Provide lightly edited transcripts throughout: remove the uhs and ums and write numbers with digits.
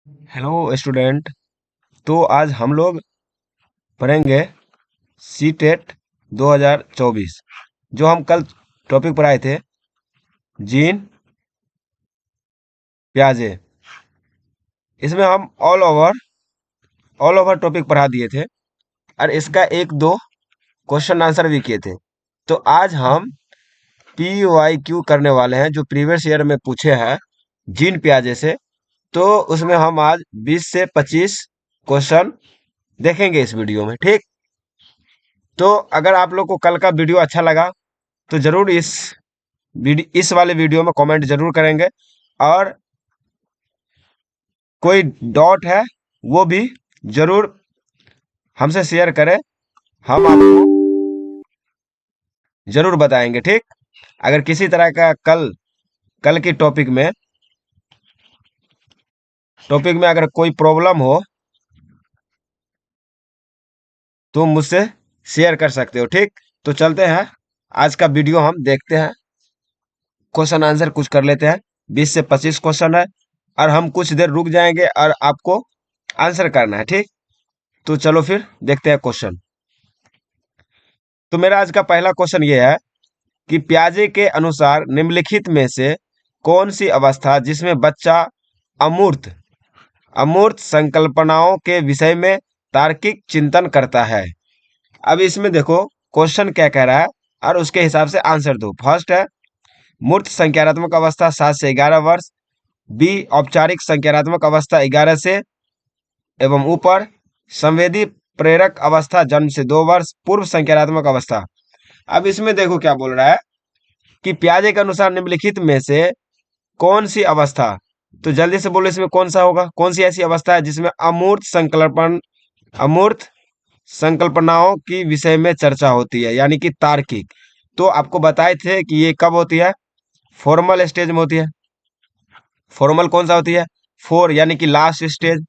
Hello student. तो आज हम लोग पढ़ेंगे सी टेट 2024 जो हम कल टॉपिक पढ़ाए थे, जीन प्याजे। इसमें हम ऑल ओवर टॉपिक पढ़ा दिए थे और इसका एक दो क्वेश्चन आंसर भी किए थे। तो आज हम पी वाई क्यू करने वाले हैं जो प्रीवियस ईयर में पूछे हैं जीन प्याजे से। तो उसमें हम आज 20 से 25 क्वेश्चन देखेंगे इस वीडियो में, ठीक। तो अगर आप लोग को कल का वीडियो अच्छा लगा तो जरूर इस वाले वीडियो में कमेंट जरूर करेंगे, और कोई डाउट है वो भी जरूर हमसे शेयर करें, हम आपको जरूर बताएंगे, ठीक। अगर किसी तरह का कल कल की टॉपिक में अगर कोई प्रॉब्लम हो तो मुझसे शेयर कर सकते हो, ठीक। तो चलते हैं, आज का वीडियो हम देखते हैं, क्वेश्चन आंसर कुछ कर लेते हैं। 20 से 25 क्वेश्चन है और हम कुछ देर रुक जाएंगे और आपको आंसर करना है, ठीक। तो चलो फिर देखते हैं क्वेश्चन। तो मेरा आज का पहला क्वेश्चन ये है कि प्याजे के अनुसार निम्नलिखित में से कौन सी अवस्था जिसमें बच्चा अमूर्त अमूर्त संकल्पनाओं के विषय में तार्किक चिंतन करता है। अब इसमें देखो क्वेश्चन क्या कह रहा है और उसके हिसाब से आंसर दो। फर्स्ट है मूर्त संज्ञानात्मक अवस्था 7 से 11 वर्ष। बी औपचारिक संज्ञानात्मक अवस्था 11 से एवं ऊपर। संवेदी प्रेरक अवस्था जन्म से 2 वर्ष पूर्व। संज्ञानात्मक अवस्था। अब इसमें देखो क्या बोल रहा है कि प्याजे के अनुसार निम्नलिखित में से कौन सी अवस्था, तो जल्दी से बोलो इसमें कौन सा होगा, कौन सी ऐसी अवस्था है जिसमें अमूर्त संकल्पनाओं की विषय में चर्चा होती है, यानी कि तार्किक। तो आपको बताए थे कि ये कब होती है, फॉर्मल स्टेज में होती है। फॉर्मल कौन सा होती है, 4, यानी कि लास्ट स्टेज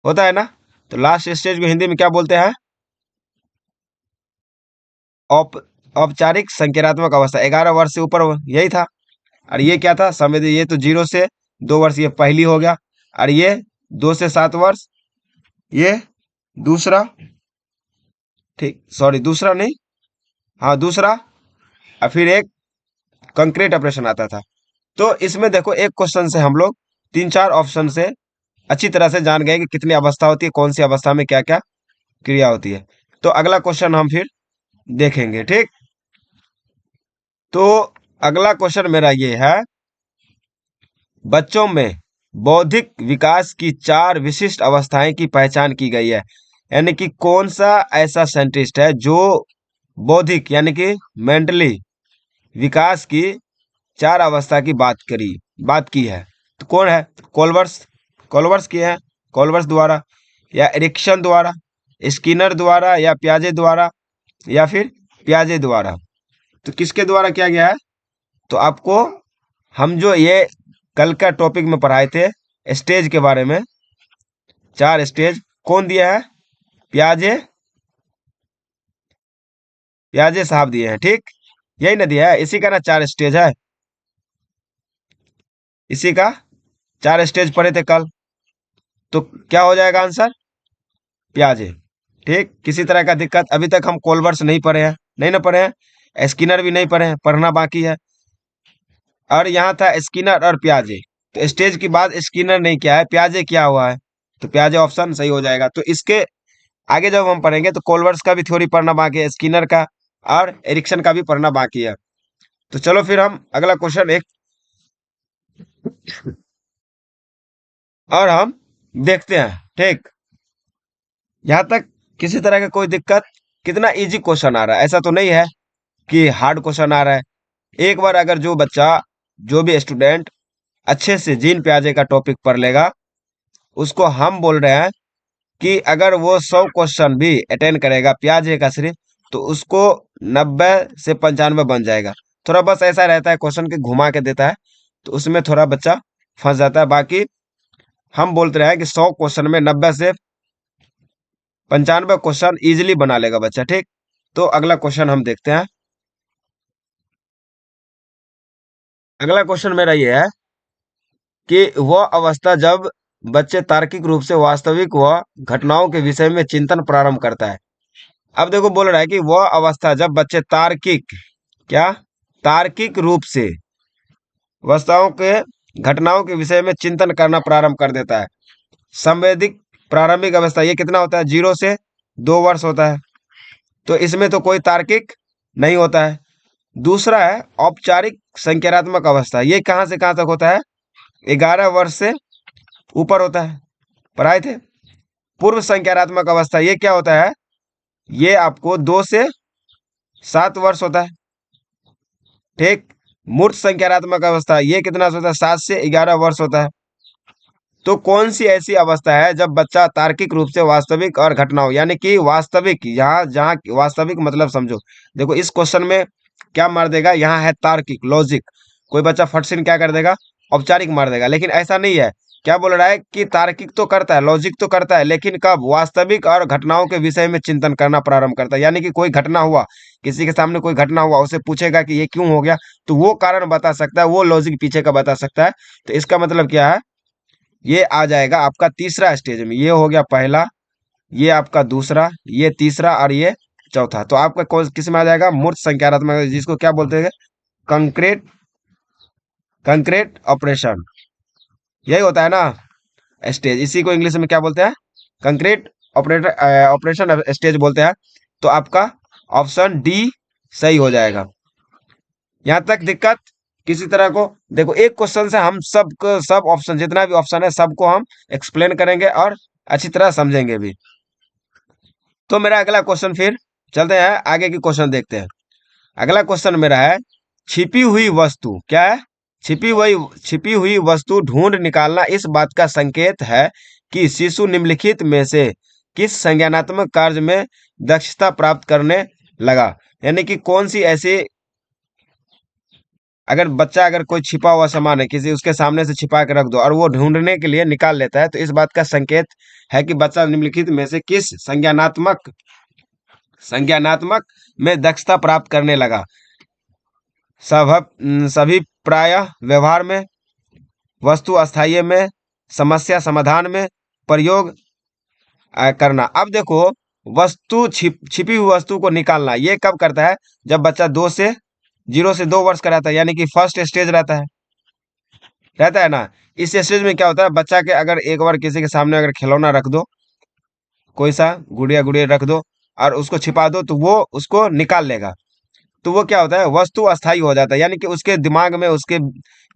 होता है ना। तो लास्ट स्टेज को हिंदी में क्या बोलते हैं, औप औपचारिक संज्ञानात्मक अवस्था। 11 वर्ष से ऊपर यही था। और ये क्या था, संवेदी, ये तो 0 से 2 वर्ष ये पहली हो गया, और ये 2 से 7 वर्ष ये दूसरा, ठीक, सॉरी दूसरा नहीं, हाँ दूसरा। और फिर एक कंक्रीट ऑपरेशन आता था। तो इसमें देखो एक क्वेश्चन से हम लोग 3-4 ऑप्शन से अच्छी तरह से जान गए कि कितनी अवस्था होती है, कौन सी अवस्था में क्या क्या क्रिया होती है। तो अगला क्वेश्चन हम फिर देखेंगे, ठीक। तो अगला क्वेश्चन मेरा ये है, बच्चों में बौद्धिक विकास की 4 विशिष्ट अवस्थाएं की पहचान की गई है। यानी कि कौन सा ऐसा साइंटिस्ट है जो बौद्धिक यानी कि मेंटली विकास की 4 अवस्था की बात की है। तो कौन है, कोलवर्स कोलवर्स की है, कोलवर्स द्वारा, या एरिक्सन द्वारा, स्किनर द्वारा, या प्याजे द्वारा, या फिर प्याजे द्वारा। तो किसके द्वारा किया गया है, तो आपको हम जो ये कल का टॉपिक में पढ़ाए थे स्टेज के बारे में, 4 स्टेज कौन दिया है, प्याजे प्याजे साहब दिए हैं, ठीक। यही ना दिया है, इसी का ना 4 स्टेज है, इसी का 4 स्टेज पढ़े थे कल। तो क्या हो जाएगा आंसर, प्याजे, ठीक। किसी तरह का दिक्कत, अभी तक हम कोलवर्स नहीं पढ़े हैं, नहीं ना पढ़े हैं, स्किनर भी नहीं पढ़े हैं, पढ़ना बाकी है। और यहाँ था स्किनर और प्याजे, तो स्टेज की बात स्किनर नहीं किया है, प्याजे क्या हुआ है, तो प्याजे ऑप्शन सही हो जाएगा। तो इसके आगे जब हम पढ़ेंगे तो कोलवर्स का भी थ्योरी पढ़ना बाकी है, स्किनर का और एरिक्सन का भी पढ़ना बाकी है। तो चलो फिर हम अगला क्वेश्चन एक और हम देखते हैं, ठीक। यहाँ तक किसी तरह का कोई दिक्कत, कितना इजी क्वेश्चन आ रहा है, ऐसा तो नहीं है कि हार्ड क्वेश्चन आ रहा है। एक बार अगर जो बच्चा, जो भी स्टूडेंट अच्छे से जीन प्याजे का टॉपिक पढ़ लेगा, उसको हम बोल रहे हैं कि अगर वो 100 क्वेश्चन भी अटेंड करेगा प्याजे का सिर्फ, तो उसको 90 से 95 बन जाएगा। थोड़ा बस ऐसा रहता है, क्वेश्चन के घुमा के देता है, तो उसमें थोड़ा बच्चा फंस जाता है। बाकी हम बोलते रहे हैं कि 100 क्वेश्चन में 90 से 95 क्वेश्चन इजिली बना लेगा बच्चा, ठीक। तो अगला क्वेश्चन हम देखते हैं। अगला क्वेश्चन मेरा ये है कि वह अवस्था जब बच्चे तार्किक रूप से वास्तविक व घटनाओं के विषय में चिंतन प्रारंभ करता है। अब देखो बोल रहा है कि वह अवस्था जब बच्चे क्या तार्किक रूप से वस्तुओं के घटनाओं के विषय में चिंतन करना प्रारंभ कर देता है। संवेदिक प्रारंभिक अवस्था ये कितना होता है? 0 से 2 वर्ष होता है। तो इसमें तो कोई तार्किक नहीं होता है। दूसरा है औपचारिक संख्यात्मक अवस्था, ये कहाँ से कहाँ तक होता है? 11 वर्ष से ऊपर होता है, पढ़ाए थे। पूर्व संख्यात्मक अवस्था ये क्या होता है? ये आपको 2 से 7 वर्ष होता है, ठीक। मूर्त संख्यात्मक अवस्था ये कितना होता है? 7 से 11 वर्ष होता है। तो कौन सी ऐसी अवस्था है जब बच्चा तार्किक रूप से वास्तविक और घटनाओं, यानी कि वास्तविक, यहाँ जहाँ वास्तविक मतलब समझो, देखो इस क्वेश्चन में क्या मार देगा? यहाँ है तार्किक, लॉजिक। कोई बच्चा फट से क्या कर देगा? औपचारिक मार देगा, लेकिन ऐसा नहीं है। क्या बोल रहा है कि तार्किक तो करता है, लॉजिक तो करता है, लेकिन कब? वास्तविक और घटनाओं के विषय में चिंतन करना प्रारंभ करता है। यानी कि कोई घटना हुआ, किसी के सामने कोई घटना हुआ, उसे पूछेगा कि ये क्यों हो गया, तो वो कारण बता सकता है, वो लॉजिक पीछे का बता सकता है। तो इसका मतलब क्या है? ये आ जाएगा आपका तीसरा स्टेज में। ये हो गया पहला, ये आपका दूसरा, ये तीसरा और ये चौथा। तो आपका कौन किस में आ जाएगा? मूर्त संख्यात्मक, जिसको क्या बोलते हैं? कंक्रीट कंक्रीट ऑपरेशन, यही होता है ना स्टेज। इसी को इंग्लिश में क्या बोलते हैं? कंक्रीट ऑपरेशन स्टेज बोलते हैं। तो आपका ऑप्शन डी सही हो जाएगा। यहाँ तक दिक्कत किसी तरह को? देखो एक क्वेश्चन से हम सब ऑप्शन, जितना भी ऑप्शन है सबको हम एक्सप्लेन करेंगे और अच्छी तरह समझेंगे भी। तो मेरा अगला क्वेश्चन, फिर चलते हैं आगे की क्वेश्चन देखते हैं। अगला क्वेश्चन मेरा है छिपी हुई वस्तु। क्या है? छिपी हुई वस्तु ढूंढ निकालना इस बात का संकेत है कि शिशु निम्नलिखित में से किस संज्ञानात्मक कार्य में दक्षता प्राप्त करने लगा। यानी कि कौन सी ऐसी, अगर कोई छिपा हुआ सामान है, किसी उसके सामने से छिपा के रख दो और वो ढूंढने के लिए निकाल लेता है, तो इस बात का संकेत है कि बच्चा निम्नलिखित में से किस संज्ञानात्मक में दक्षता प्राप्त करने लगा। सभी प्रायः व्यवहार में, वस्तु अस्थायी में, समस्या समाधान में, प्रयोग करना। अब देखो छिपी हुई वस्तु को निकालना ये कब करता है? जब बच्चा 0 से 2 वर्ष का रहता है, यानी कि फर्स्ट स्टेज रहता है ना। इस स्टेज में क्या होता है? बच्चा के अगर एक बार किसी के सामने अगर खिलौना रख दो, कोई सा गुड़िया गुड़िया रख दो और उसको छिपा दो, तो वो उसको निकाल लेगा। तो वो क्या होता है? वस्तु अस्थायी हो जाता है, यानी कि उसके दिमाग में, उसके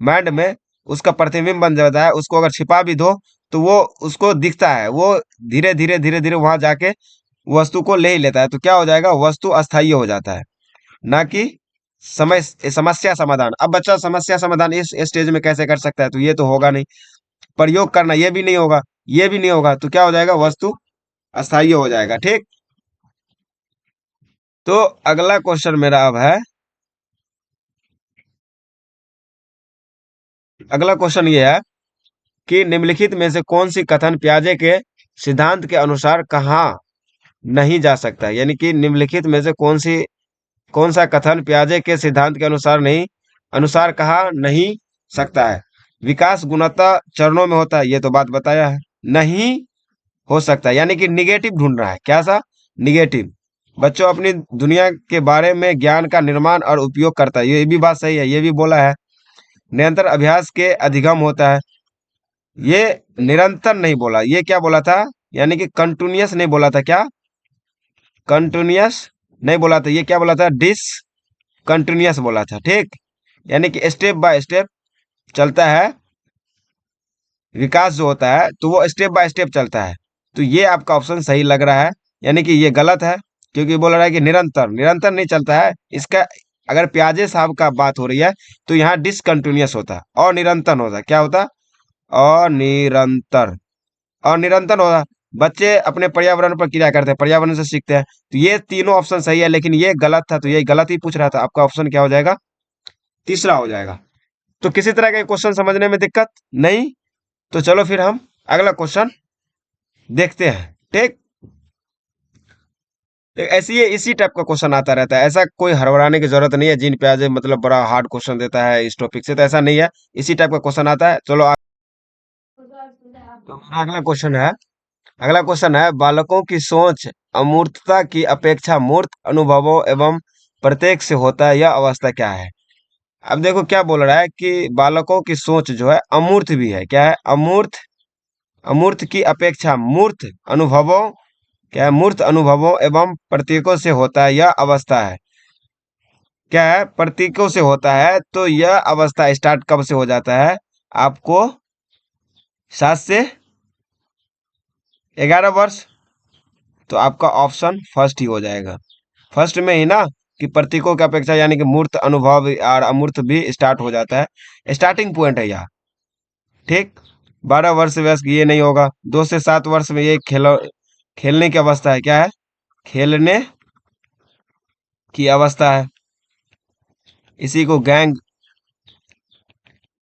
माइंड में उसका प्रतिबिंब बन जाता है। उसको अगर छिपा भी दो तो वो उसको दिखता है, वो धीरे धीरे वहां जाके वस्तु को ले ही लेता है। तो क्या हो जाएगा? वस्तु अस्थायी हो जाता है, ना कि समस्या समाधान। अब बच्चा समस्या समाधान इस स्टेज में कैसे कर सकता है? तो ये तो होगा नहीं। प्रयोग करना ये भी नहीं होगा, ये भी नहीं होगा। तो क्या हो जाएगा? वस्तु अस्थायी हो जाएगा, ठीक। तो अगला क्वेश्चन मेरा अब है, अगला क्वेश्चन ये है कि निम्नलिखित में से कौन सी कथन पियाजे के सिद्धांत के अनुसार कहा नहीं जा सकता। यानी कि निम्नलिखित में से कौन सा कथन पियाजे के सिद्धांत के अनुसार कहा नहीं सकता है। विकास गुणवत्ता चरणों में होता है, ये तो बात बताया है। नहीं हो सकता, यानी कि निगेटिव ढूंढ रहा है। क्या सा? निगेटिव। बच्चों अपनी दुनिया के बारे में ज्ञान का निर्माण और उपयोग करता है, ये भी बात सही है, ये भी बोला है। निरंतर अभ्यास के अधिगम होता है, ये निरंतर नहीं बोला। ये क्या बोला था? यानी कि कंटिन्यूअस नहीं बोला था। क्या? कंटिन्यूअस नहीं बोला था। ये क्या बोला था? कंटिन्यूअस बोला था, ठीक। यानी कि स्टेप बाय स्टेप चलता है विकास जो होता है, तो वो स्टेप बाय स्टेप चलता है। तो ये आपका ऑप्शन सही लग रहा है, यानी कि ये गलत है, क्योंकि बोल रहा है कि निरंतर निरंतर नहीं चलता है इसका। अगर प्याजे साहब का बात हो रही है तो यहाँ डिसकंटिन्यूअस होता है, और निरंतर होता। क्या होता? अनिरंतर। और निरंतर होता। बच्चे अपने पर्यावरण पर क्रिया करते हैं, पर्यावरण से सीखते हैं। तो ये तीनों ऑप्शन सही है, लेकिन ये गलत था, तो ये गलत ही पूछ रहा था। आपका ऑप्शन क्या हो जाएगा? तीसरा हो जाएगा। तो किसी तरह के क्वेश्चन समझने में दिक्कत नहीं? तो चलो फिर हम अगला क्वेश्चन देखते हैं, ठीक। ऐसी ये इसी टाइप का क्वेश्चन आता रहता है, ऐसा कोई हड़बड़ाने की जरूरत नहीं है। जीन प्याजे मतलब बड़ा हार्ड क्वेश्चन देता है इस टॉपिक से, तो ऐसा नहीं है, इसी टाइप का क्वेश्चन आता है। चलो तो हमारा अगला क्वेश्चन है बालकों की सोच अमूर्तता की अपेक्षा मूर्त अनुभवों एवं प्रत्येक से होता है, यह अवस्था क्या है? अब देखो क्या बोल रहा है कि बालकों की सोच जो है अमूर्त भी है। क्या है? अमूर्त। अमूर्त की अपेक्षा मूर्त अनुभवों, क्या है? मूर्त अनुभवों एवं प्रतीकों से होता है, यह अवस्था है। क्या है? प्रतीकों से होता है। तो यह अवस्था स्टार्ट कब से हो जाता है? आपको 7 से 11 वर्ष। तो आपका ऑप्शन फर्स्ट ही हो जाएगा। फर्स्ट में ही ना, कि प्रतीकों की अपेक्षा यानी कि मूर्त अनुभव और अमूर्त भी स्टार्ट हो जाता है। स्टार्टिंग पॉइंट है यहाँ। ठीक। 12 वर्ष वयस्क ये नहीं होगा। 2 से 7 वर्ष में ये खेलने की अवस्था है। क्या है? खेलने की अवस्था है। इसी को गैंग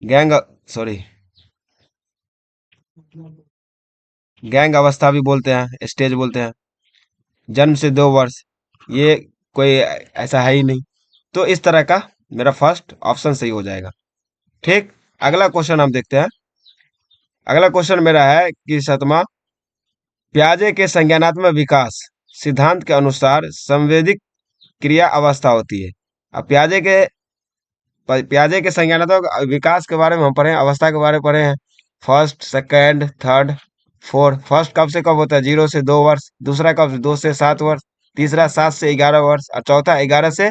गैंग सॉरी गैंग अवस्था भी बोलते हैं, स्टेज बोलते हैं। जन्म से 2 वर्ष, ये कोई ऐसा है ही नहीं। तो इस तरह का मेरा फर्स्ट ऑप्शन सही हो जाएगा। ठीक। अगला क्वेश्चन हम देखते हैं। अगला क्वेश्चन मेरा है कि 7वां, प्याजे के संज्ञानात्मक विकास सिद्धांत के अनुसार संवेदिक क्रिया अवस्था होती है। अब प्याजे के संज्ञानात्मक विकास के बारे में हम पढ़े हैं, अवस्था के बारे में पढ़े हैं। First, second, third, fourth. First कब से कब होता है? 0 से 2 वर्ष। दूसरा कब से? 2 से 7 वर्ष। तीसरा 7 से 11 वर्ष। और चौथा 11 से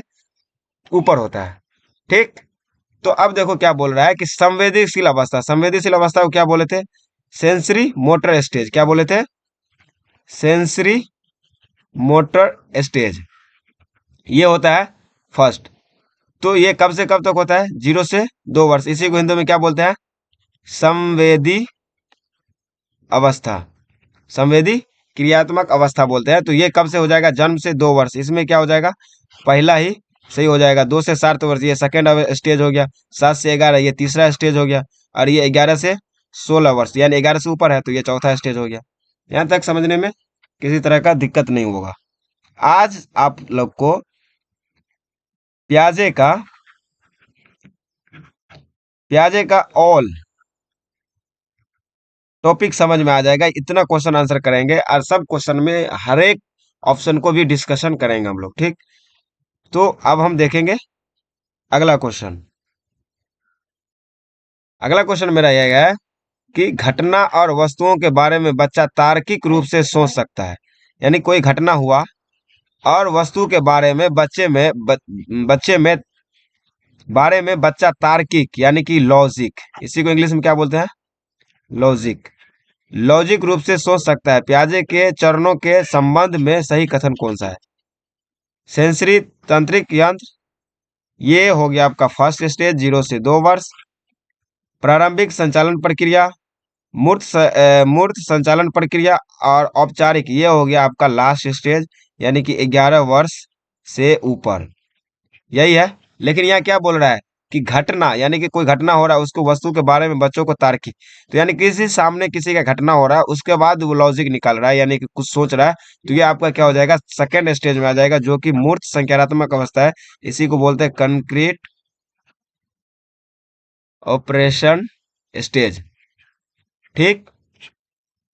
ऊपर होता है। ठीक। तो अब देखो क्या बोल रहा है कि संवेदनशील अवस्था, संवेदनशील अवस्था को क्या बोले थे? Sensory motor stage. क्या बोले थे? Sensory motor stage. ये होता है फर्स्ट। तो ये कब से कब तक होता है? 0 से 2 वर्ष। इसी को हिंदी में क्या बोलते हैं? संवेदी अवस्था, संवेदी क्रियात्मक अवस्था बोलते हैं। तो ये कब से हो जाएगा? जन्म से 2 वर्ष। इसमें क्या हो जाएगा? पहला ही सही हो जाएगा। 2 से 7 वर्ष ये सेकेंड स्टेज हो गया। 7 से 11 ये तीसरा स्टेज हो गया। और ये 11 से 16 वर्ष यानी 11 से ऊपर है तो ये चौथा स्टेज हो गया। यहाँ तक समझने में किसी तरह का दिक्कत नहीं होगा। आज आप लोग को प्याजे का ऑल टॉपिक समझ में आ जाएगा। इतना क्वेश्चन आंसर करेंगे और सब क्वेश्चन में हर एक ऑप्शन को भी डिस्कशन करेंगे हम लोग। ठीक। तो अब हम देखेंगे अगला क्वेश्चन। अगला क्वेश्चन मेरा यह है कि घटना और वस्तुओं के बारे में बच्चा तार्किक रूप से सोच सकता है। यानी कोई घटना हुआ और वस्तु के बारे में बच्चे में बारे में बच्चा तार्किक यानी कि लॉजिक, इसी को इंग्लिश में क्या बोलते हैं? लॉजिक। लॉजिक रूप से सोच सकता है। प्याजे के चरणों के संबंध में सही कथन कौन सा है? सेंसरी तंत्रिक यंत्र, ये हो गया आपका फर्स्ट स्टेज 0 से 2 वर्ष। प्रारंभिक संचालन प्रक्रिया, मूर्त संचालन प्रक्रिया। और औपचारिक, ये हो गया आपका लास्ट स्टेज यानी कि 11 वर्ष से ऊपर। यही है। लेकिन यहाँ क्या बोल रहा है कि घटना यानी कि कोई घटना हो रहा है उसको वस्तु के बारे में बच्चों को तार्किक, तो यानी किसी सामने किसी का घटना हो रहा है उसके बाद वो लॉजिक निकाल रहा है यानी कि कुछ सोच रहा है। तो ये आपका क्या हो जाएगा? सेकेंड स्टेज में आ जाएगा जो कि मूर्त संज्ञानात्मक अवस्था है। इसी को बोलते हैं कंक्रीट ऑपरेशन स्टेज। ठीक।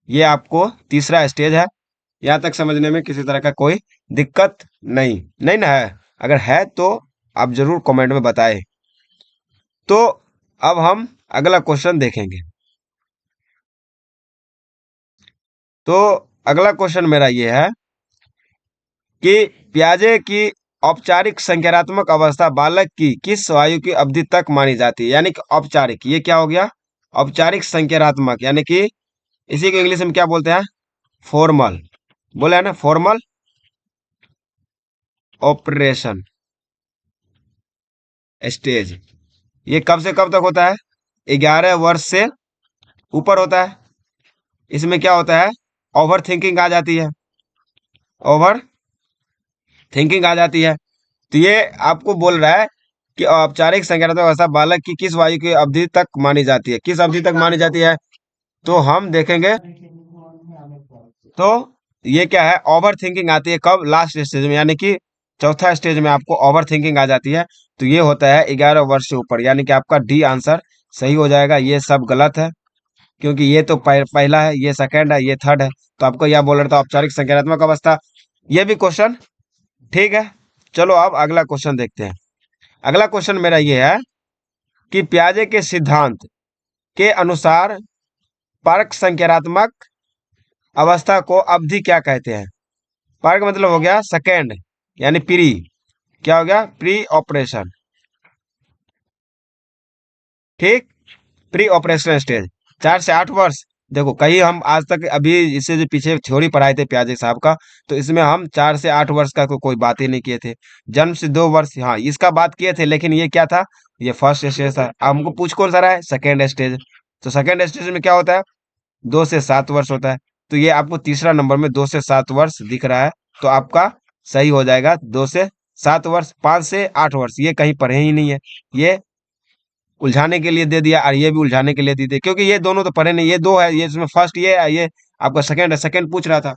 ये आपको तीसरा स्टेज है। यहाँ तक समझने में किसी तरह का कोई दिक्कत नहीं नहीं ना है? अगर है तो आप जरूर कमेंट में बताएं। तो अब हम अगला क्वेश्चन देखेंगे। तो अगला क्वेश्चन मेरा ये है कि प्याजे की औपचारिक संज्ञानात्मक अवस्था बालक की किस आयु की अवधि तक मानी जाती है? यानी कि औपचारिक, ये क्या हो गया? औपचारिक संज्ञानात्मक यानी कि इसी को इंग्लिश में क्या बोलते हैं? फॉर्मल। बोले है ना, फॉर्मल ऑपरेशन स्टेज। ये कब से कब तक होता है? 11 वर्ष से ऊपर होता है। इसमें क्या होता है? ओवर थिंकिंग आ जाती है। ओवर थिंकिंग आ जाती है। तो ये आपको बोल रहा है कि औपचारिक संज्ञानात्मक अवस्था बालक की किस आयु की अवधि तक मानी जाती है? किस अवधि तक मानी जाती है? तो हम देखेंगे। तो ये क्या है? ओवर थिंकिंग आती है कब? लास्ट स्टेज में यानी कि चौथा स्टेज में आपको ओवर थिंकिंग आ जाती है। तो ये होता है 11 वर्ष से ऊपर यानी कि आपका डी आंसर सही हो जाएगा। ये सब गलत है। क्योंकि ये तो पहला है, ये सेकंड है, ये थर्ड है। तो आपको यह बोल रहा था औपचारिक संज्ञानात्मक अवस्था। ये भी क्वेश्चन ठीक है। चलो अब अगला क्वेश्चन देखते हैं। अगला क्वेश्चन मेरा ये है कि पियाजे के सिद्धांत के अनुसार परक संज्ञानात्मक अवस्था को अवधि क्या कहते हैं? परक मतलब हो गया सेकेंड, यानी प्री, क्या हो गया? प्री ऑपरेशन, ठीक, प्री ऑपरेशन स्टेज, 4 से 8 वर्ष। देखो कहीं हम आज तक अभी इससे जो पीछे थ्योरी पढ़ाए थे प्याजे साहब का, तो इसमें हम 4 से 8 वर्ष का कोई बात ही नहीं किए थे। जन्म से 2 वर्ष, हाँ इसका बात किए थे, लेकिन ये क्या था? ये फर्स्ट स्टेज था। अब हमको पूछ कौन सा रहा है? Second stage. तो सेकेंड स्टेज में क्या होता है? 2 से 7 वर्ष होता है। तो ये आपको तीसरा नंबर में 2 से 7 वर्ष दिख रहा है, तो आपका सही हो जाएगा 2 से 7 वर्ष। 5 से 8 वर्ष ये कहीं पढ़े ही नहीं है, ये उलझाने के लिए दे दिया, और ये भी उलझाने के लिए दे दिया, क्योंकि ये दोनों तो पढ़े नहीं, ये दो है, ये इसमें फर्स्ट ये है, ये आपका सेकंड है, सेकंड पूछ रहा था।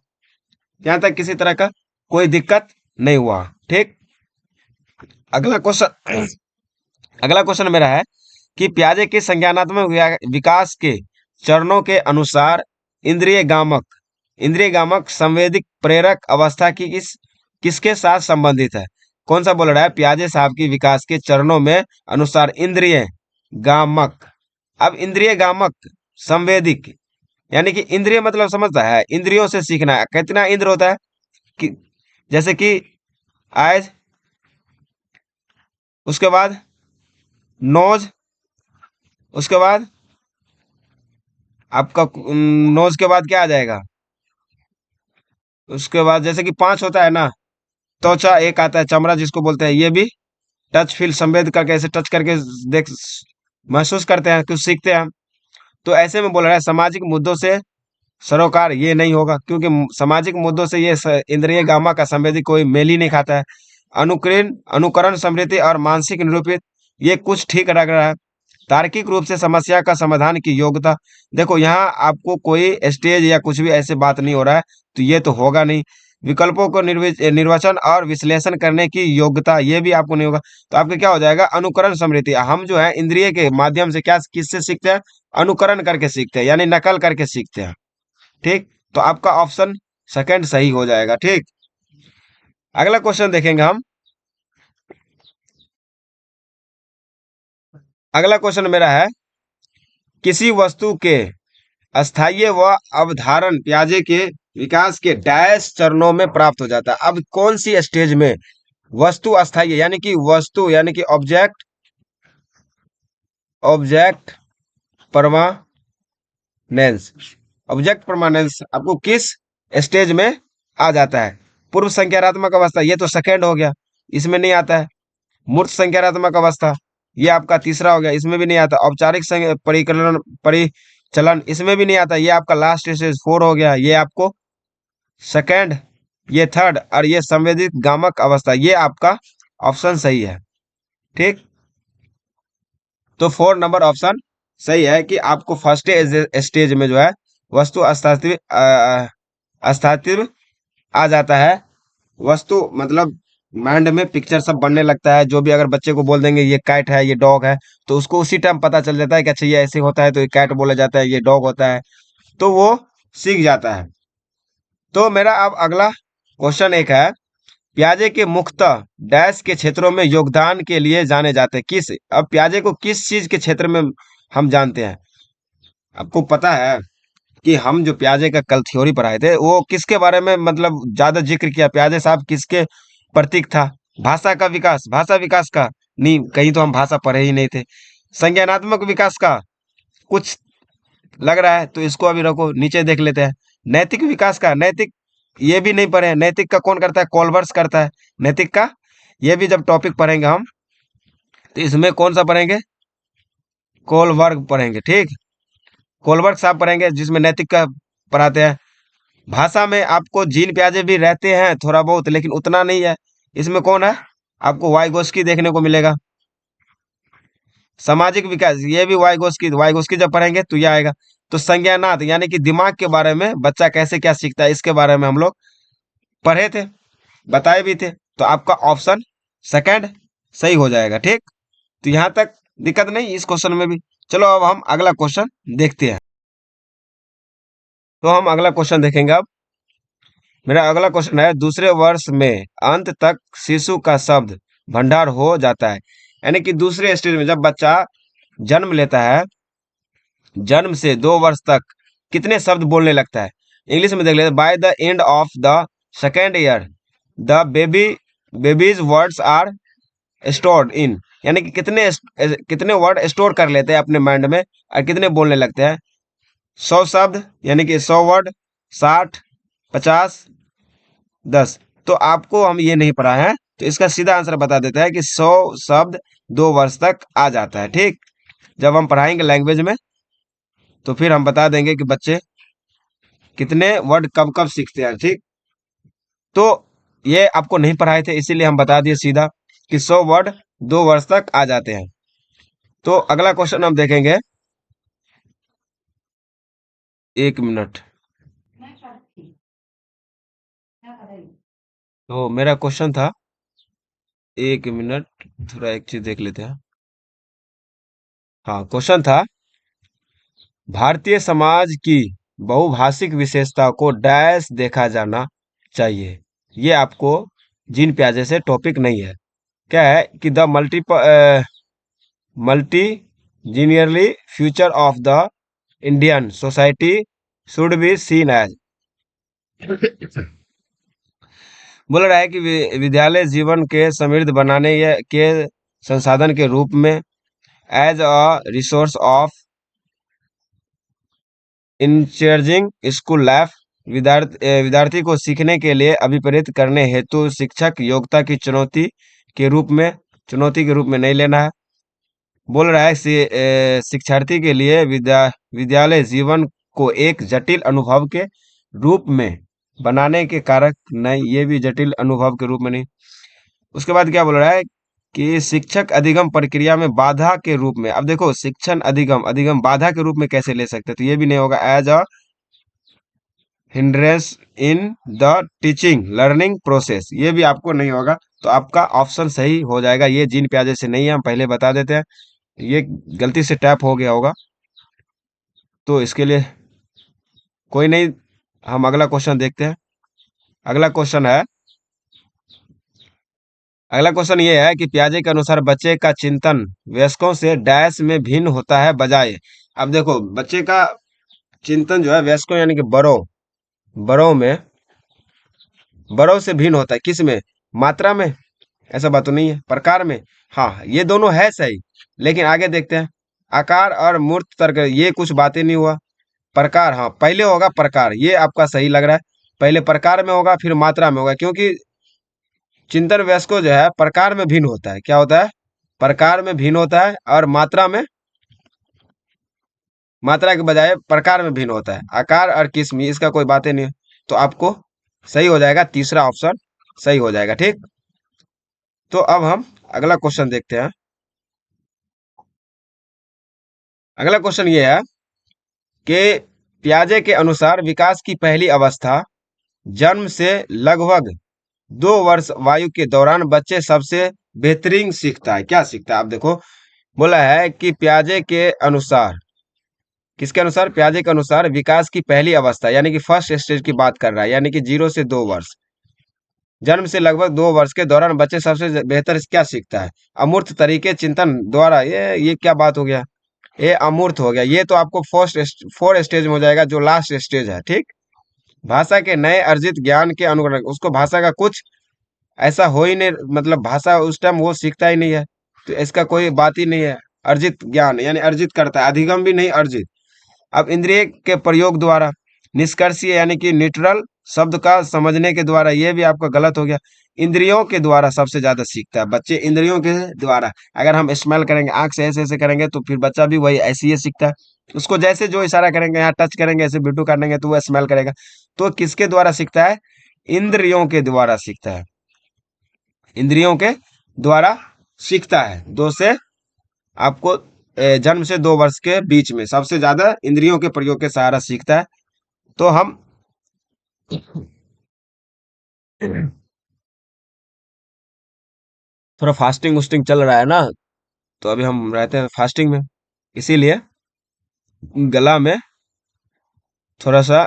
यहाँ तक किसी तरह का कोई दिक्कत नहीं हुआ, ठीक। अगला क्वेश्चन अगला क्वेश्चन मेरा है कि पियाजे के संज्ञानात्मक विकास के चरणों के अनुसार इंद्रिय गामक संवेदिक प्रेरक अवस्था की किसके साथ संबंधित है? कौन सा बोल रहा है? पियाजे साहब की विकास के चरणों में अनुसार इंद्रिय गामक। अब इंद्रिय गामक संवेदिक, यानी कि इंद्रिय मतलब समझता है, इंद्रियों से सीखना है। कितना इंद्र होता है? कि जैसे कि आइज, उसके बाद नोज, उसके बाद आपका नोज के बाद क्या आ जाएगा? उसके बाद जैसे कि 5 होता है ना, त्वचा एक आता है, चमड़ा जिसको बोलते हैं, ये भी टच फील संवेद करके, ऐसे टच करके देख महसूस करते हैं, कुछ सीखते हैं। तो ऐसे में बोल रहा है सामाजिक मुद्दों से सरोकार ये नहीं होगा, क्योंकि सामाजिक मुद्दों से ये इंद्रिय गामा का संवेदी कोई मेल ही नहीं खाता है। अनुकरण समृद्धि और मानसिक निरूपित, ये कुछ ठीक लग रहा है। तार्किक रूप से समस्या का समाधान की योग्यता, देखो यहाँ आपको कोई स्टेज या कुछ भी ऐसे बात नहीं हो रहा है, तो ये तो होगा नहीं। विकल्पों को निर्वचन और विश्लेषण करने की योग्यता, ये भी आपको नहीं होगा। तो आपके क्या हो जाएगा? अनुकरण समृद्धि। हम जो है इंद्रिय के माध्यम से क्या किससे सीखते हैं? अनुकरण करके सीखते हैं, यानी नकल करके सीखते हैं, ठीक। तो आपका ऑप्शन सेकंड सही हो जाएगा, ठीक। अगला क्वेश्चन देखेंगे हम। अगला क्वेश्चन मेरा है, किसी वस्तु के अस्थायी व अवधारण पियाजे के विकास के डैश चरणों में प्राप्त हो जाता है। अब कौन सी स्टेज में वस्तु अस्थायी, यानी कि वस्तु, यानी कि object object permanence, object permanence आपको किस स्टेज में आ जाता है? पूर्व संज्ञानात्मक अवस्था, ये तो सेकेंड हो गया, इसमें नहीं आता है। मूर्त संज्ञानात्मक अवस्था, ये आपका तीसरा हो गया, इसमें भी नहीं आता। औपचारिक परिचलन, इसमें भी नहीं आता, ये आपका लास्ट स्टेज 4 हो गया, ये आपको सेकेंड, ये थर्ड, और ये संवेदित गामक अवस्था, ये आपका ऑप्शन सही है, ठीक। तो 4 नंबर ऑप्शन सही है कि आपको फर्स्ट स्टेज में जो है वस्तु अस्तित्व आ जाता है। वस्तु मतलब माइंड में पिक्चर सब बनने लगता है। जो भी अगर बच्चे को बोल देंगे ये कैट है, ये डॉग है, तो उसको उसी टाइम पता चल जाता है कि अच्छा ये ऐसे होता है तो ये कैट बोला जाता है, ये डॉग होता है, तो वो सीख जाता है। तो मेरा अब अगला क्वेश्चन एक है, प्याजे के मुख्यतः डैश के क्षेत्रों में योगदान के लिए जाने जाते हैं, किस? अब प्याजे को किस चीज के क्षेत्र में हम जानते हैं? आपको पता है कि हम जो प्याजे का कल थ्योरी पढ़ाए थे, वो किसके बारे में मतलब ज्यादा जिक्र किया? प्याजे साहब किसके प्रतीक था? भाषा का विकास, भाषा विकास का नहीं, कहीं तो हम भाषा पढ़े ही नहीं थे। संज्ञानात्मक विकास का कुछ लग रहा है, तो इसको अभी रखो, नीचे देख लेते हैं। नैतिक विकास का, नैतिक ये भी नहीं पढ़े। नैतिक का कौन करता है? कॉलबर्स करता है नैतिक का। ये भी जब टॉपिक पढ़ेंगे हम, तो इसमें कौन सा पढ़ेंगे? कोलबर्ग पढ़ेंगे, ठीक। कोलबर्ग साहब पढ़ेंगे जिसमें नैतिक का पढ़ाते हैं। भाषा में आपको जीन प्याजे भी रहते हैं थोड़ा बहुत, लेकिन उतना नहीं है। इसमें कौन है? आपको वाइगोस्की देखने को मिलेगा। सामाजिक विकास, ये भी वाइगोस्की जब पढ़ेंगे तो ये आएगा। तो संज्ञानात, यानी कि दिमाग के बारे में, बच्चा कैसे क्या सीखता है, इसके बारे में हम लोग पढ़े थे, बताए भी थे। तो आपका ऑप्शन सेकंड सही हो जाएगा, ठीक। तो यहां तक दिक्कत नहीं इस क्वेश्चन में भी। चलो अब हम अगला क्वेश्चन देखते हैं। तो हम अगला क्वेश्चन देखेंगे अब। मेरा अगला क्वेश्चन है, दूसरे वर्ष में अंत तक शिशु का शब्द भंडार हो जाता है। यानी कि दूसरे स्टेज में जब बच्चा जन्म लेता है, जन्म से 2 वर्ष तक कितने शब्द बोलने लगता है। इंग्लिश में देख लेते, by the end of the second year the babies words are stored in. यानी कि कितने वर्ड स्टोर कर लेते हैं अपने माइंड में और कितने बोलने लगते हैं। 100 शब्द, यानी कि 100 वर्ड, 60, 50, 10। तो आपको हम ये नहीं पढ़ा है, तो इसका सीधा आंसर बता देता है कि 100 शब्द 2 वर्ष तक आ जाता है। ठीक, जब हम पढ़ाएंगे लैंग्वेज में तो फिर हम बता देंगे कि बच्चे कितने वर्ड कब कब सीखते हैं। ठीक, तो ये आपको नहीं पढ़ाए थे, इसीलिए हम बता दिए सीधा कि 100 वर्ड 2 वर्ष तक आ जाते हैं। तो अगला क्वेश्चन हम देखेंगे। 1 मिनट। तो मेरा क्वेश्चन था, 1 मिनट, थोड़ा एक चीज देख लेते हैं। हाँ, क्वेश्चन था, भारतीय समाज की बहुभाषिक विशेषता को डैश देखा जाना चाहिए। ये आपको जीन प्याजे से टॉपिक नहीं है। क्या है कि द मल्टी जीनियरली future of the Indian society should be seen as. बोल रहा है कि विद्यालय जीवन के समृद्ध बनाने के संसाधन के रूप में एज अ रिसोर्स ऑफ इंचार्जिंग स्कूल लाइफ, विद्यार्थी को सीखने के लिए अभिप्रेरित करने हेतु शिक्षक योग्यता की चुनौती के रूप में नहीं लेना है। बोल रहा है शिक्षार्थी के लिए विद्यालय जीवन को एक जटिल अनुभव के रूप में बनाने के कारक नहीं, ये भी जटिल अनुभव के रूप में नहीं। उसके बाद क्या बोल रहा है कि शिक्षक अधिगम प्रक्रिया में बाधा के रूप में। अब देखो, शिक्षण अधिगम अधिगम बाधा के रूप में कैसे ले सकते हैं, तो ये भी नहीं होगा। As a hindrance in the teaching learning process, ये भी आपको नहीं होगा। तो आपका ऑप्शन सही हो जाएगा। ये जीन प्याजे से नहीं है, हम पहले बता देते हैं। ये गलती से टैप हो गया होगा, तो इसके लिए कोई नहीं। हम अगला क्वेश्चन देखते हैं। अगला क्वेश्चन है, अगला क्वेश्चन ये है कि पियाजे के अनुसार बच्चे का चिंतन वयस्कों से डैश में भिन्न होता है बजाय। अब देखो, बच्चे का चिंतन जो है वयस्कों यानी कि बड़ों में, बड़ों से भिन्न होता है। किस में? मात्रा में? ऐसा बात तो नहीं है। प्रकार में? हाँ, ये दोनों है सही, लेकिन आगे देखते हैं। आकार और मूर्त तर्क, ये कुछ बातें नहीं हुआ। प्रकार, हाँ पहले होगा प्रकार, ये आपका सही लग रहा है। पहले प्रकार में होगा फिर मात्रा में होगा, क्योंकि चिंतन वयस्को जो है प्रकार में भिन्न होता है। क्या होता है? प्रकार में भिन्न होता है, और मात्रा के बजाय प्रकार में भिन्न होता है। आकार और किस्म, इसका कोई बातें नहीं है। तो आपको सही हो जाएगा, तीसरा ऑप्शन सही हो जाएगा। ठीक, तो अब हम अगला क्वेश्चन देखते हैं। अगला क्वेश्चन ये है कि पियाजे के अनुसार विकास की पहली अवस्था जन्म से लगभग 2 वर्ष वायु के दौरान बच्चे सबसे बेहतरीन सीखता है। क्या सीखता है? आप देखो, बोला है कि पियाजे के अनुसार, किसके अनुसार? पियाजे के अनुसार विकास की पहली अवस्था यानी कि फर्स्ट स्टेज की बात कर रहा है, यानी कि 0 से 2 वर्ष, जन्म से लगभग 2 वर्ष के दौरान बच्चे सबसे बेहतर क्या सीखता है? अमूर्त तरीके चिंतन द्वारा। ये क्या बात हो गया? ये अमूर्त हो गया। ये तो आपको फोर स्टेज में हो जाएगा, जो लास्ट स्टेज है। ठीक, भाषा के नए अर्जित ज्ञान के अनुकरण, उसको भाषा का कुछ ऐसा हो ही नहीं, मतलब भाषा उस टाइम वो सीखता ही नहीं है, तो इसका कोई बात ही नहीं है। अर्जित ज्ञान यानी अर्जित करता है, अधिगम भी नहीं, अर्जित। अब इंद्रिय के प्रयोग द्वारा, निष्कर्षीय यानी कि न्यूट्रल शब्द का समझने के द्वारा, ये भी आपका गलत हो गया। इंद्रियों के द्वारा सबसे ज्यादा सीखता है बच्चे, इंद्रियों के द्वारा। अगर हम स्मेल करेंगे, आंख से ऐसे ऐसे करेंगे, तो फिर बच्चा भी वही ऐसे ही सीखता है। उसको जैसे जो इशारा करेंगे, यहाँ टच करेंगे, ऐसे बिट्टू काटेंगे, तो वो स्मेल करेगा। तो किसके द्वारा सीखता है? इंद्रियों के द्वारा सीखता है, इंद्रियों के द्वारा सीखता है। दो से आपको जन्म से 2 वर्ष के बीच में सबसे ज्यादा इंद्रियों के प्रयोग के सहारा सीखता है। तो हम थोड़ा फास्टिंग उस्टिंग चल रहा है ना, तो अभी हम रहते हैं फास्टिंग में, इसीलिए गला में थोड़ा सा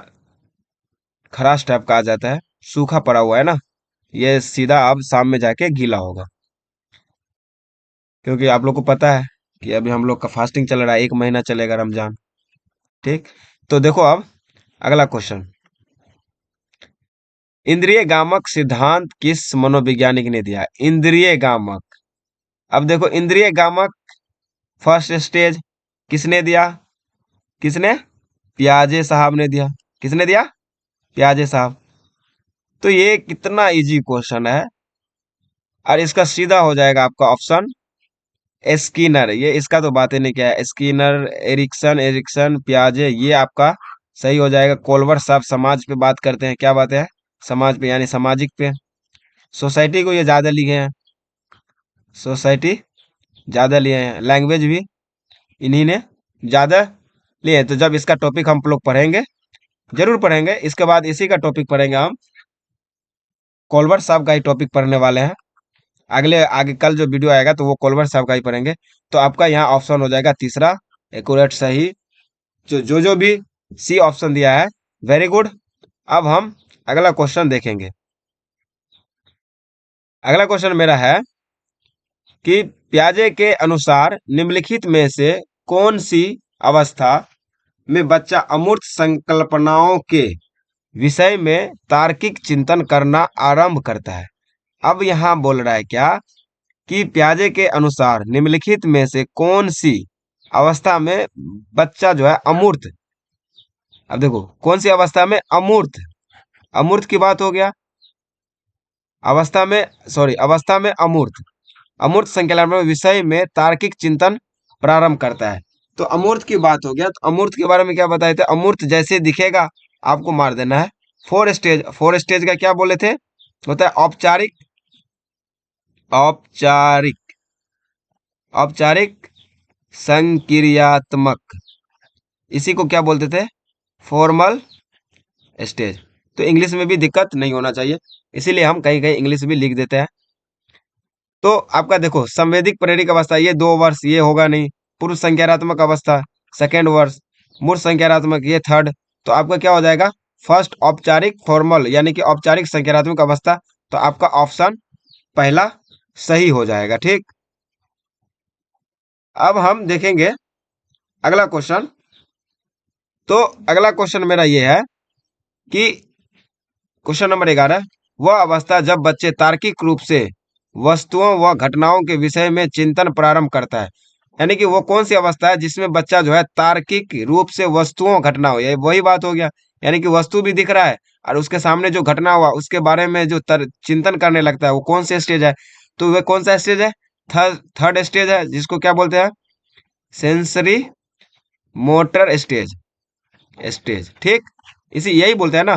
खराश टाइप का आ जाता है, सूखा पड़ा हुआ है ना, ये सीधा अब शाम में जाके गीला होगा। क्योंकि आप लोग को पता है कि अभी हम लोग का फास्टिंग चल रहा है, 1 महीना चलेगा रमजान। ठीक, तो देखो अब अगला क्वेश्चन, इंद्रिय गामक सिद्धांत किस मनोवैज्ञानिक ने दिया? इंद्रिय गामक, अब देखो इंद्रिय गामक फर्स्ट स्टेज किसने दिया? किसने? प्याजे साहब ने दिया। किसने दिया? प्याजे साहब। तो ये कितना इजी क्वेश्चन है, और इसका सीधा हो जाएगा आपका ऑप्शन स्किनर। ये इसका तो बात ही नहीं, क्या है स्किनर, एरिक्सन, प्याजे, ये आपका सही हो जाएगा। कोलवर साहब समाज पे बात करते हैं, क्या बात है? समाज पे, यानी सामाजिक पे। सोसाइटी को ये ज्यादा लिए हैं, सोसाइटी ज्यादा लिए हैं, लैंग्वेज भी इन्हीं ने ज्यादा लिए हैं। तो जब इसका टॉपिक हम लोग पढ़ेंगे, जरूर पढ़ेंगे, इसके बाद इसी का टॉपिक पढ़ेंगे हम, कोलवर साहब का ही टॉपिक पढ़ने वाले हैं। अगले आगे कल जो वीडियो आएगा तो वो कोलवर साहब का ही पढ़ेंगे। तो आपका यहाँ ऑप्शन हो जाएगा तीसरा, एक्यूरेट, सही। जो भी सी ऑप्शन दिया है, वेरी गुड। अब हम अगला क्वेश्चन देखेंगे। अगला क्वेश्चन मेरा है कि प्याजे के अनुसार निम्नलिखित में से कौन सी अवस्था में बच्चा अमूर्त संकल्पनाओं के विषय में तार्किक चिंतन करना आरंभ करता है? अब यहाँ बोल रहा है क्या कि प्याजे के अनुसार निम्नलिखित में से कौन सी अवस्था में बच्चा जो है अमूर्त, अब देखो कौन सी अवस्था में अमूर्त, अमूर्त की बात हो गया, अवस्था में, सॉरी, अवस्था में अमूर्त, अमूर्त संकल्पना विषय में तार्किक चिंतन प्रारंभ करता है। तो अमूर्त की बात हो गया, तो अमूर्त के बारे में क्या बताए थे? अमूर्त जैसे दिखेगा आपको मार देना है। फोर स्टेज, फोर स्टेज का क्या बोले थे? होता है औपचारिक, औपचारिक, औपचारिक, संक्रियात्मक, इसी को क्या बोलते थे? Formal stage. तो इंग्लिश में भी दिक्कत नहीं होना चाहिए, इसीलिए हम कहीं कहीं इंग्लिश भी लिख देते हैं। तो आपका देखो संवेदिक प्रेरिक अवस्था, ये 2 वर्ष, ये होगा नहीं। पूर्व संज्ञानात्मक अवस्था सेकेंड वर्ष, मूर्त संज्ञानात्मक ये थर्ड। तो आपका क्या हो जाएगा? फर्स्ट औपचारिक फॉर्मल, यानी कि औपचारिक संज्ञानात्मक अवस्था। तो आपका ऑप्शन पहला सही हो जाएगा। ठीक, अब हम देखेंगे अगला क्वेश्चन। तो अगला क्वेश्चन मेरा ये है कि क्वेश्चन नंबर 11, वह अवस्था जब बच्चे तार्किक रूप से वस्तुओं व घटनाओं के विषय में चिंतन प्रारंभ करता है। यानी कि वो कौन सी अवस्था है जिसमें बच्चा जो है तार्किक रूप से वस्तुओं घटनाओं, ये वही बात हो गया, यानी कि वस्तु भी दिख रहा है और उसके सामने जो घटना हुआ उसके बारे में जो चिंतन करने लगता है, वो कौन सा स्टेज है? तो वह कौन सा स्टेज है? थर्ड स्टेज है, जिसको क्या बोलते हैं? Sensory motor stage, stage. ठीक, इसी यही बोलते हैं ना।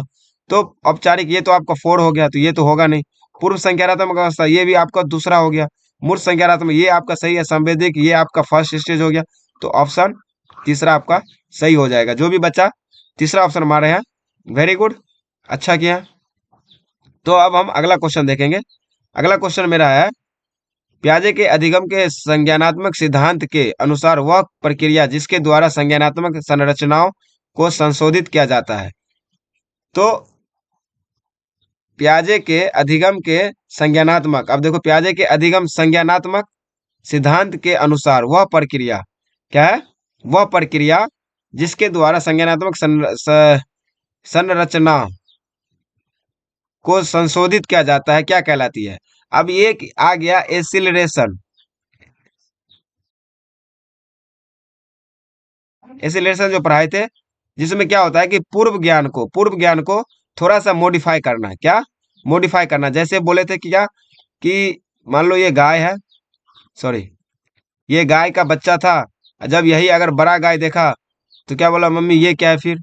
तो औपचारिक ये तो आपका 4 हो गया, तो ये तो होगा नहीं। पूर्व संज्ञानात्मक अवस्था ये भी आपका दूसरा हो गया। मूर्त संज्ञानात्मक ये आपका सही है। संवेदिक ये आपका फर्स्ट स्टेज हो गया। तो ऑप्शन तीसरा आपका सही हो जाएगा। जो भी बच्चा तीसरा ऑप्शन मारे हैं, वेरी गुड, अच्छा किया। तो अब हम अगला क्वेश्चन देखेंगे। अगला क्वेश्चन मेरा है, प्याजे के अधिगम के संज्ञानात्मक सिद्धांत के अनुसार वह प्रक्रिया जिसके द्वारा संज्ञानात्मक संरचनाओं को संशोधित किया जाता है। तो प्याजे के अधिगम के संज्ञानात्मक, अब देखो प्याजे के अधिगम संज्ञानात्मक सिद्धांत के अनुसार वह प्रक्रिया क्या है? वह प्रक्रिया जिसके द्वारा संज्ञानात्मक संरचना को संशोधित किया जाता है, क्या कहलाती है? अब ये आ गया एसिलरेशन। एसिलरेशन जो पढ़ाए थे, जिसमें क्या होता है कि पूर्व ज्ञान को थोड़ा सा मॉडिफाई करना है। क्या मॉडिफाई करना? जैसे बोले थे कि क्या कि मान लो ये गाय है, सॉरी, ये गाय का बच्चा था। जब यही अगर बड़ा गाय देखा तो क्या बोला, मम्मी ये क्या है? फिर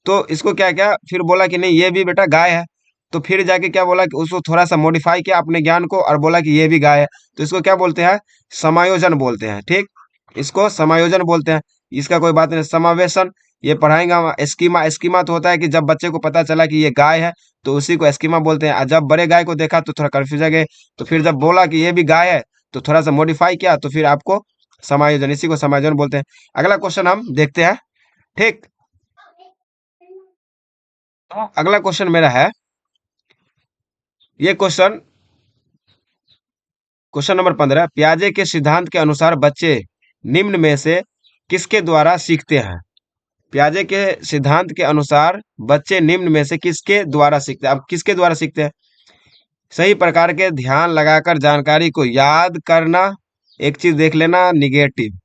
तो इसको क्या क्या फिर बोला कि नहीं ये भी बेटा गाय है। तो फिर जाके क्या बोला कि उसको थोड़ा सा मॉडिफाई किया अपने ज्ञान को और बोला कि ये भी गाय है। तो इसको क्या बोलते हैं? समायोजन बोलते हैं। ठीक, इसको समायोजन बोलते हैं। इसका कोई बात नहीं। समावेशन ये पढ़ाएंगे हम। एस्कीमा, एस्कीमा तो होता है कि जब बच्चे को पता चला कि ये गाय है तो उसी को एस्कीमा बोलते हैं। और जब बड़े गाय को देखा तो थोड़ा कंफ्यूजन गए, तो फिर जब बोला कि ये भी गाय है तो थोड़ा सा मॉडिफाई किया, तो फिर आपको समायोजन, इसी को समायोजन बोलते हैं। अगला क्वेश्चन हम देखते हैं। ठीक, तो अगला क्वेश्चन मेरा है, ये क्वेश्चन नंबर 15, पियाजे के सिद्धांत के अनुसार बच्चे निम्न में से किसके द्वारा सीखते हैं? पियाजे के सिद्धांत के अनुसार बच्चे निम्न में से किसके द्वारा सीखते हैं? अब किसके द्वारा सीखते हैं? सही प्रकार के ध्यान लगाकर जानकारी को याद करना, एक चीज देख लेना, निगेटिव।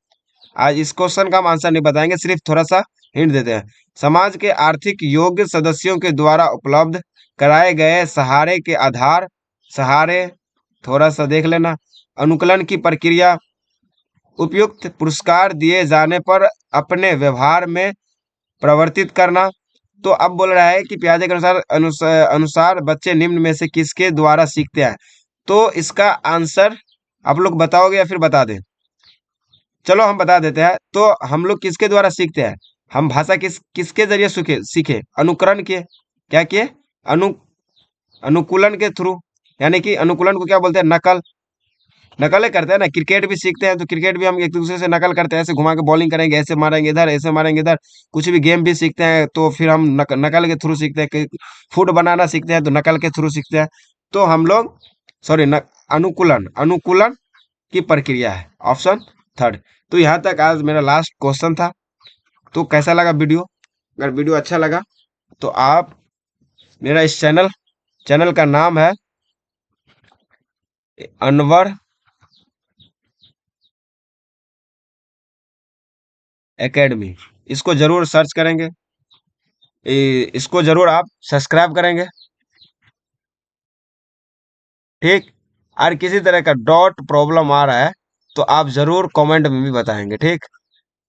आज इस क्वेश्चन का हम आंसर नहीं बताएंगे, सिर्फ थोड़ा सा हिंट देते हैं। समाज के आर्थिक योग्य सदस्यों के द्वारा उपलब्ध कराए गए सहारे थोड़ा सा देख लेना। अनुकूलन की प्रक्रिया, उपयुक्त पुरस्कार दिए जाने पर अपने व्यवहार में प्रवर्तित करना। तो अब बोल रहा है कि पियाजे के अनुसार बच्चे निम्न में से किसके द्वारा सीखते हैं? तो इसका आंसर आप लोग बताओगे या फिर बता दें? चलो हम बता देते हैं। तो हम लोग किसके द्वारा सीखते हैं? हम भाषा किसके जरिए सीखे? अनुकरण के, क्या किए? अनु अनुकूलन के थ्रू। यानी कि अनुकूलन को क्या बोलते हैं? नकल। नकल करते हैं ना, क्रिकेट भी सीखते हैं तो क्रिकेट भी हम एक दूसरे से नकल करते हैं, ऐसे घुमा के बॉलिंग करेंगे, ऐसे मारेंगे इधर, ऐसे मारेंगे इधर। कुछ भी गेम भी सीखते हैं तो फिर हम नकल के थ्रू सीखते हैं। फूड बनाना सीखते हैं तो नकल के थ्रू सीखते हैं। तो हम लोग सॉरी अनुकूलन अनुकूलन की प्रक्रिया है ऑप्शन थर्ड। तो यहाँ तक आज मेरा लास्ट क्वेश्चन था। तो कैसा लगा वीडियो? अगर वीडियो अच्छा लगा तो आप मेरा इस चैनल का नाम है अनवर एकेडमी, इसको जरूर सर्च करेंगे, इसको जरूर आप सब्सक्राइब करेंगे, ठीक। और किसी तरह का डॉट प्रॉब्लम आ रहा है तो आप जरूर कमेंट में भी बताएंगे, ठीक।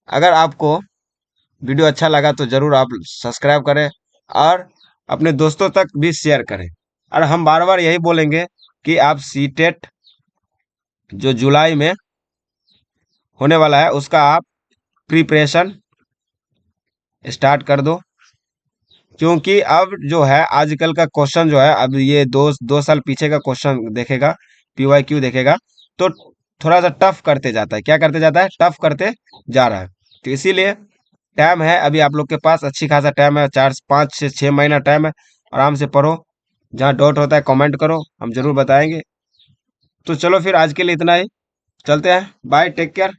अगर आपको वीडियो अच्छा लगा तो जरूर आप सब्सक्राइब करें और अपने दोस्तों तक भी शेयर करें। और हम बार बार यही बोलेंगे कि आप सीटेट जो जुलाई में होने वाला है उसका आप प्रिपरेशन स्टार्ट कर दो। क्योंकि अब जो है आजकल का क्वेश्चन जो है, अब ये दो साल पीछे का क्वेश्चन देखेगा, PYQ देखेगा तो थोड़ा सा टफ करते जाता है। क्या करते जाता है? टफ करते जा रहा है। तो इसीलिए टाइम है अभी आप लोग के पास, अच्छी खासा टाइम है, 4 5 से 6 महीना टाइम है। आराम से पढ़ो, जहाँ डाउट होता है कमेंट करो, हम जरूर बताएंगे। तो चलो फिर आज के लिए इतना ही, चलते हैं, बाय, टेक केयर,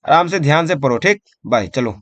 आराम से ध्यान से पढ़ो, ठीक, बाय, चलो।